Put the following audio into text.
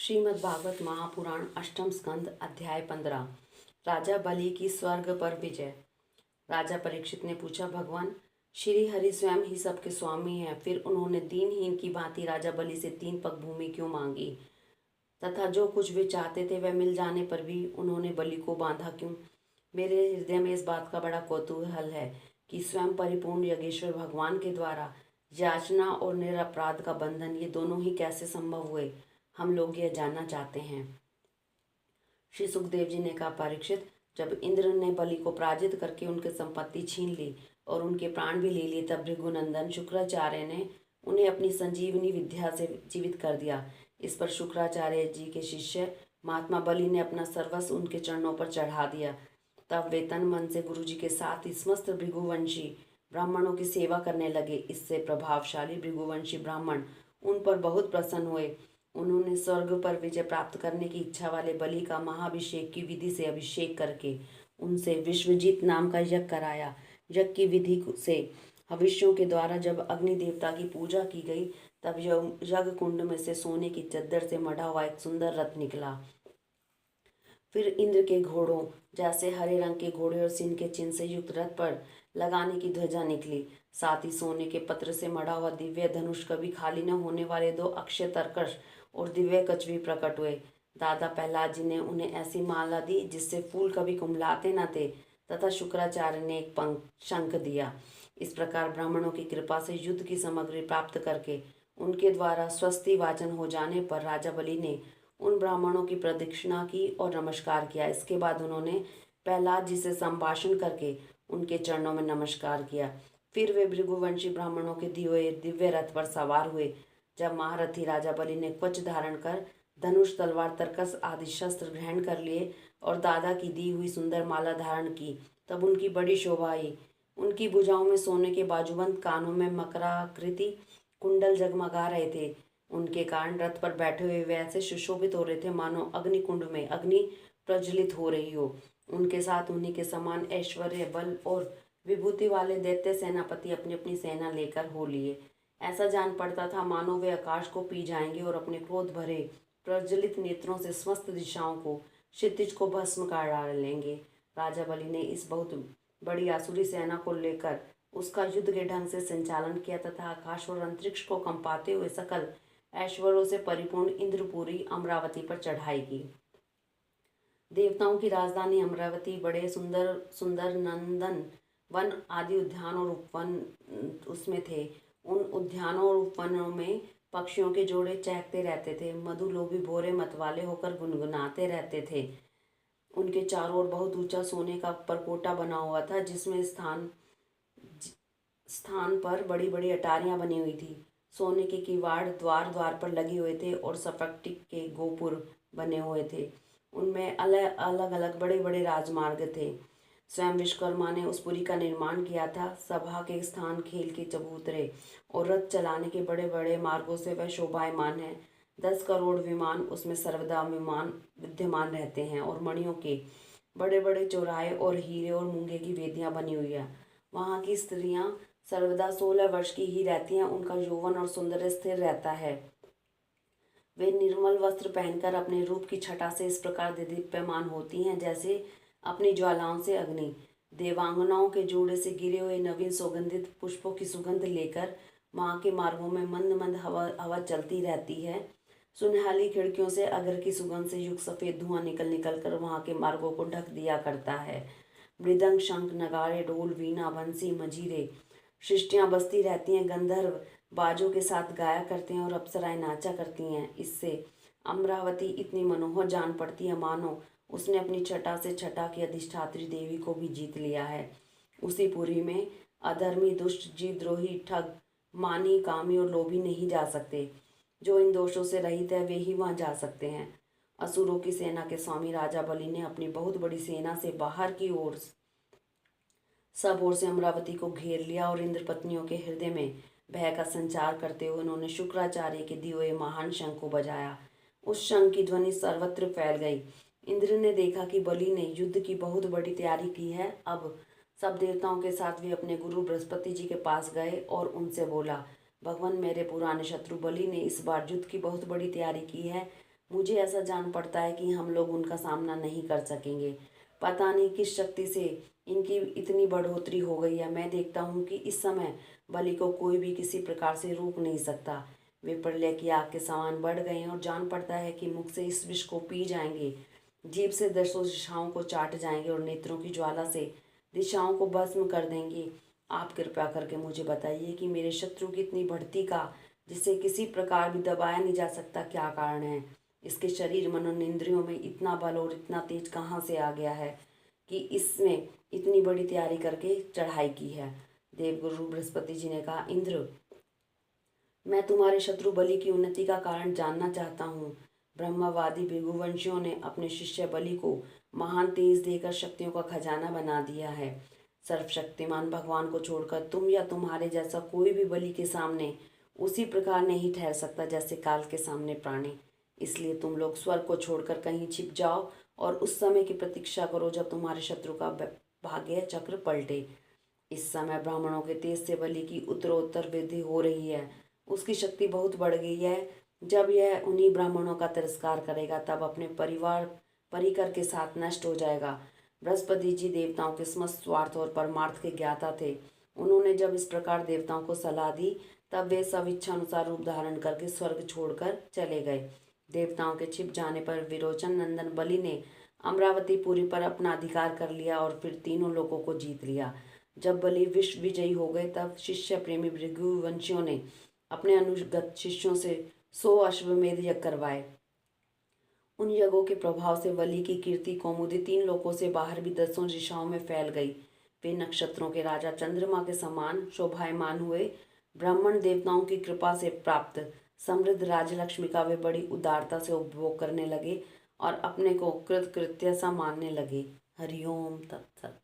श्रीमद् भागवत महापुराण अष्टम स्कंद अध्याय 15। राजा बलि की स्वर्ग पर विजय। राजा परीक्षित ने पूछा, भगवान श्री हरि स्वयं ही सबके स्वामी हैं, फिर उन्होंने दीनहीन की भांति राजा बलि से 3 पग भूमि क्यों मांगी, तथा जो कुछ वे चाहते थे वह मिल जाने पर भी उन्होंने बलि को बांधा क्यों। मेरे हृदय में इस बात का बड़ा कौतूहल है कि स्वयं परिपूर्ण योगेश्वर भगवान के द्वारा याचना और निरपराध का बंधन, ये दोनों ही कैसे संभव हुए, हम लोग यह जानना चाहते हैं। श्री सुखदेव जी ने कहा, परीक्षित, जब इंद्र ने बलि को पराजित करके उनकी संपत्ति छीन ली और उनके प्राण भी ले लिए, तब भृगुनंदन शुक्राचार्य ने उन्हें अपनी संजीवनी विद्या से जीवित कर दिया। इस पर शुक्राचार्य जी के शिष्य महात्मा बलि ने अपना सर्वस्व उनके चरणों पर चढ़ा दिया। तब वे तन मन से गुरु जी के साथ ही समस्त भृगुवंशी ब्राह्मणों की सेवा करने लगे। इससे प्रभावशाली भृगुवंशी ब्राह्मण उन पर बहुत प्रसन्न हुए। उन्होंने स्वर्ग पर विजय प्राप्त करने की इच्छा वाले बलि का महाभिषेक की विधि से अभिषेक करके उनसे विश्वजीत नाम का यज्ञ कराया। यज्ञ की विधि से हविष्यों के द्वारा जब अग्नि देवता की पूजा की गई, तब यज्ञ कुंड में से सोने की चद्दर से मढ़ा हुआ एक सुंदर रथ निकला। फिर इंद्र के घोड़ों जैसे हरे रंग के घोड़े और सिंह के चिन्ह से युक्त रथ पर लगाने की ध्वजा निकली। साथ ही सोने के पत्र से मढ़ा हुआ दिव्य धनुष, कभी खाली न होने वाले 2 अक्षय तरकश और दिव्य कचवी प्रकट हुए। दादा प्रहलाद जी ने उन्हें ऐसी माला दी जिससे फूल कभी कुंभलाते न थे, तथा शुक्राचार्य ने एक शंख दिया। इस प्रकार ब्राह्मणों की कृपा से युद्ध की सामग्री प्राप्त करके उनके द्वारा स्वस्ति वाचन हो जाने पर राजा बलि ने उन ब्राह्मणों की प्रदक्षिणा की और नमस्कार किया। इसके बाद उन्होंने प्रहलाद जी से संभाषण करके उनके चरणों में नमस्कार किया। फिर वे भृगुवंशी ब्राह्मणों के दिए हुए दिव्य रथ पर सवार हुए। जब महारथी राजा बलि ने कवच धारण कर धनुष, तलवार, तरकस आदि शस्त्र ग्रहण कर लिए और दादा की दी हुई सुंदर माला धारण की, तब उनकी बड़ी शोभा आई। उनकी भुजाओं में सोने के बाजूबंद, कानों में मकराकृति कुंडल जगमगा रहे थे। उनके कारण रथ पर बैठे हुए वे ऐसे सुशोभित हो रहे थे मानो अग्निकुंड में अग्नि प्रज्वलित हो रही हो। उनके साथ उन्हीं के समान ऐश्वर्य, बल और विभूति वाले दैत्य सेनापति अपनी अपनी सेना लेकर हो लिए। ऐसा जान पड़ता था मानो वे आकाश को पी जाएंगे और अपने क्रोध भरे प्रज्वलित नेत्रों से समस्त दिशाओं को, क्षितिज को भस्म कर डालेंगे। राजा बलि ने इस बहुत बड़ी आसुरी सेना को लेकर उसका युद्ध के ढंग से संचालन किया तथा आकाश और अंतरिक्ष को कंपाते हुए सकल ऐश्वर्यों से परिपूर्ण इंद्रपुरी अमरावती पर चढ़ाई की। देवताओं की राजधानी अमरावती बड़े सुंदर सुंदर नंदन वन आदि उद्यान और उपवन उसमें थे। उन उद्यानों और उपवनों में पक्षियों के जोड़े चहकते रहते थे। मधुलोभी भोरे मतवाले होकर गुनगुनाते रहते थे। उनके चारों ओर बहुत ऊंचा सोने का परकोटा बना हुआ था, जिसमें स्थान स्थान पर बड़ी बड़ी अटारियां बनी हुई थी। सोने के किवाड़ द्वार द्वार पर लगे हुए थे और स्फटिक के गोपुर बने हुए थे। उनमें अलग अलग बड़े बड़े राजमार्ग थे। स्वयं विश्वकर्मा ने उस पुरी का निर्माण किया था। सभा के स्थान, खेल के चबूतरे और रथ चलाने के बड़े बड़े मार्गों से वह शोभायमान है। 10 करोड़ विमान उसमें सर्वदा विद्यमान रहते हैं और मणियों के बड़े बड़े चौराहे और हीरे और मूंगे की वेदियां बनी हुई है। वहाँ की स्त्रियां सर्वदा 16 वर्ष की ही रहती हैं। उनका यौवन और सौंदर्य स्थिर रहता है। वे निर्मल वस्त्र पहनकर अपने रूप की छटा से इस प्रकार दीप्यमान होती हैं जैसे अपनी ज्वालाओं से अग्नि। देवांगनाओं के जोड़े से गिरे हुए नवीन सुगंधित पुष्पों की सुगंध लेकर वहाँ के मार्गों में मंद मंद हवा चलती रहती है। सुनहली खिड़कियों से अगर की सुगंध से युक्त सफ़ेद धुआं निकल निकल कर वहाँ के मार्गों को ढक दिया करता है। मृदंग, शंख, नगाड़े, ढोल, वीणा, बंसी, मजीरे, सृष्टियाँ बजती रहती हैं। गंधर्व बाजों के साथ गाया करते हैं और अप्सराएं नाचा करती हैं। इससे अमरावती इतनी मनोहर जान पड़ती है मानो उसने अपनी छटा से छटा की अधिष्ठात्री देवी को भी जीत लिया है। उसी पुरी में अधर्मी, दुष्ट, जीवद्रोही, ठग, मानी, कामी और लोभी नहीं जा सकते। जो इन दोषों से रहित है वे ही वहाँ जा सकते हैं। असुरों की सेना के स्वामी राजा बलि ने अपनी बहुत बड़ी सेना से बाहर की ओर सब ओर से अमरावती को घेर लिया और इंद्र पत्नियों के हृदय में भय का संचार करते हुए उन्होंने शुक्राचार्य के दिए हुए महान शंख को बजाया। उस शंख की ध्वनि सर्वत्र फैल गई। इंद्र ने देखा कि बलि ने युद्ध की बहुत बड़ी तैयारी की है। अब सब देवताओं के साथ वे अपने गुरु बृहस्पति जी के पास गए और उनसे बोला, भगवान, मेरे पुराने शत्रु बलि ने इस बार युद्ध की बहुत बड़ी तैयारी की है। मुझे ऐसा जान पड़ता है कि हम लोग उनका सामना नहीं कर सकेंगे। पता नहीं किस शक्ति से इनकी इतनी बढ़ोतरी हो गई है। मैं देखता हूँ कि इस समय बलि को कोई भी किसी प्रकार से रोक नहीं सकता। वे प्रलय की आग के समान बढ़ गए हैं और जान पड़ता है कि मुख से इस विष को पी जाएंगे, जीभ से दसों दिशाओं को चाट जाएंगे और नेत्रों की ज्वाला से दिशाओं को भस्म कर देंगे। आप कृपया करके मुझे बताइए कि मेरे शत्रु की इतनी बढ़ती का, जिसे किसी प्रकार भी दबाया नहीं जा सकता, क्या कारण है? इसके शरीर मन और इंद्रियों में इतना बल और इतना तेज कहाँ से आ गया है कि इसने इतनी बड़ी तैयारी करके चढ़ाई की है? देवगुरु बृहस्पति जी ने कहा, इंद्र, मैं तुम्हारे शत्रु बलि की उन्नति का कारण जानना चाहता हूँ। ब्रह्मवादी भृगुवंशियों ने अपने शिष्य बलि को महान तेज देकर शक्तियों का खजाना बना दिया है। सर्वशक्तिमान भगवान को छोड़कर तुम या तुम्हारे जैसा कोई भी बलि के सामने उसी प्रकार नहीं ठहर सकता जैसे काल के सामने प्राणी। इसलिए तुम लोग स्वर्ग को छोड़कर कहीं छिप जाओ और उस समय की प्रतीक्षा करो जब तुम्हारे शत्रु का भाग्य चक्र पलटे। इस समय ब्राह्मणों के तेज से बलि की उत्तरोत्तर वृद्धि हो रही है। उसकी शक्ति बहुत बढ़ गई है। जब यह उन्हीं ब्राह्मणों का तिरस्कार करेगा तब अपने परिवार परिकर के साथ नष्ट हो जाएगा। बृहस्पति जी देवताओं के समस्त स्वार्थ और परमार्थ के ज्ञाता थे। उन्होंने जब इस प्रकार देवताओं को सलाह दी तब वे सब इच्छा अनुसार रूप धारण करके स्वर्ग छोड़कर चले गए। देवताओं के छिप जाने पर विरोचन नंदन बलि ने अमरावती पुरी पर अपना अधिकार कर लिया और फिर तीनों लोगों को जीत लिया। जब बलि विश्व विजयी हो गए तब शिष्य प्रेमी भृगुवंशियों ने अपने अनुगत शिष्यों से 100 अश्वमेध यज्ञ करवाए। उन यज्ञों के प्रभाव से बलि की कीर्ति कौमुदी 3 लोकों से बाहर भी 10 दिशाओं में फैल गई। वे नक्षत्रों के राजा चंद्रमा के समान शोभायमान हुए। ब्राह्मण देवताओं की कृपा से प्राप्त समृद्ध राजलक्ष्मी का वे बड़ी उदारता से उपभोग करने लगे और अपने को कृतकृत्य सा मानने लगे। हरिओम तत्सत।